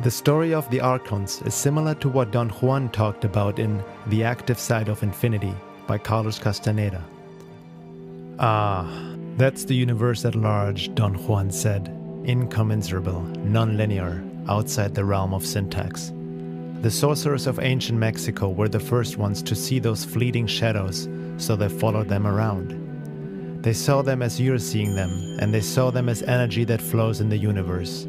The story of the Archons is similar to what Don Juan talked about in The Active Side of Infinity by Carlos Castaneda. Ah, that's the universe at large, Don Juan said. Incommensurable, non-linear, outside the realm of syntax. The sorcerers of ancient Mexico were the first ones to see those fleeting shadows, so they followed them around. They saw them as you're seeing them, and they saw them as energy that flows in the universe.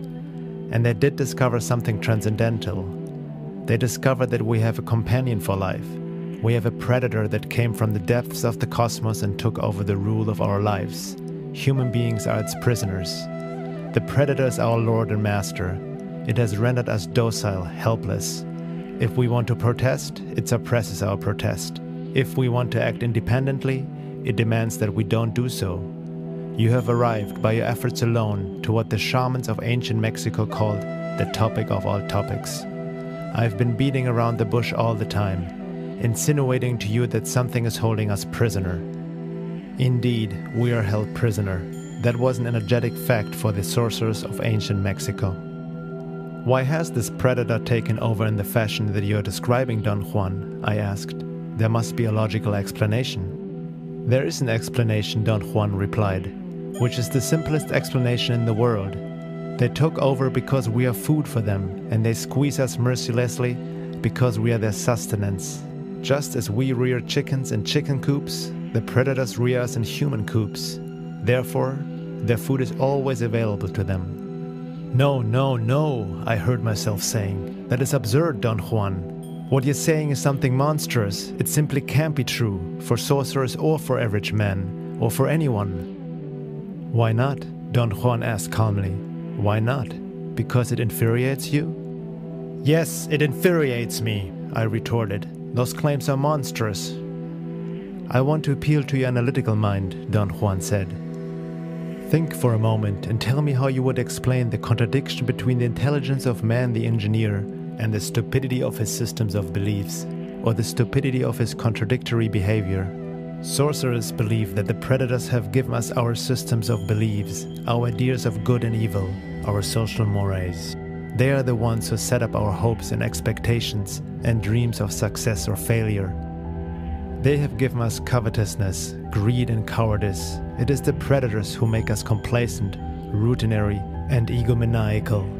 And they did discover something transcendental. They discovered that we have a companion for life. We have a predator that came from the depths of the cosmos and took over the rule of our lives. Human beings are its prisoners. The predator is our lord and master. It has rendered us docile, helpless. If we want to protest, it suppresses our protest. If we want to act independently, it demands that we don't do so. You have arrived by your efforts alone to what the shamans of ancient Mexico called the topic of all topics. I've been beating around the bush all the time, insinuating to you that something is holding us prisoner. Indeed, we are held prisoner. That was an energetic fact for the sorcerers of ancient Mexico. Why has this predator taken over in the fashion that you're describing, Don Juan? I asked. There must be a logical explanation. There is an explanation, Don Juan replied, which is the simplest explanation in the world. They took over because we are food for them, and they squeeze us mercilessly because we are their sustenance. Just as we rear chickens in chicken coops, the predators rear us in human coops. Therefore, their food is always available to them. No, no, no, I heard myself saying. That is absurd, Don Juan. What you're saying is something monstrous. It simply can't be true, for sorcerers or for average men, or for anyone. Why not? Don Juan asked calmly. Why not? Because it infuriates you? Yes, it infuriates me, I retorted. Those claims are monstrous. I want to appeal to your analytical mind, Don Juan said. Think for a moment and tell me how you would explain the contradiction between the intelligence of man the engineer and the stupidity of his systems of beliefs, or the stupidity of his contradictory behavior. Sorcerers believe that the predators have given us our systems of beliefs, our ideas of good and evil, our social mores. They are the ones who set up our hopes and expectations and dreams of success or failure. They have given us covetousness, greed and cowardice. It is the predators who make us complacent, routinary and egomaniacal.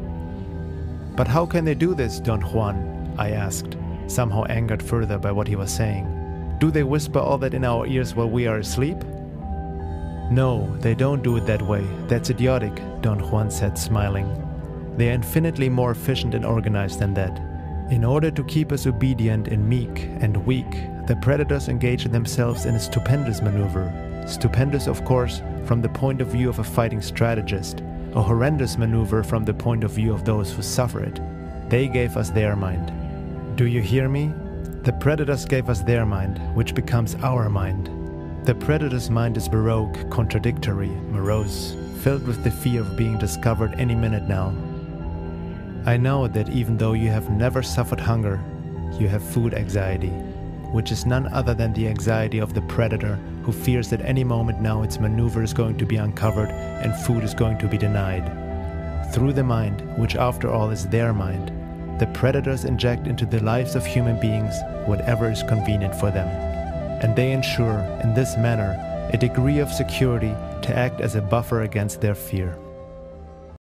But how can they do this, Don Juan? I asked, somehow angered further by what he was saying. Do they whisper all that in our ears while we are asleep? No, they don't do it that way. That's idiotic, Don Juan said, smiling. They are infinitely more efficient and organized than that. In order to keep us obedient and meek and weak, the predators engage themselves in a stupendous maneuver. Stupendous, of course, from the point of view of a fighting strategist, a horrendous maneuver from the point of view of those who suffer it. They gave us their mind. Do you hear me? The predators gave us their mind, which becomes our mind. The predator's mind is baroque, contradictory, morose, filled with the fear of being discovered any minute now. I know that even though you have never suffered hunger, you have food anxiety, which is none other than the anxiety of the predator who fears that any moment now its maneuver is going to be uncovered and food is going to be denied. Through the mind, which after all is their mind, the predators inject into the lives of human beings whatever is convenient for them. And they ensure, in this manner, a degree of security to act as a buffer against their fear.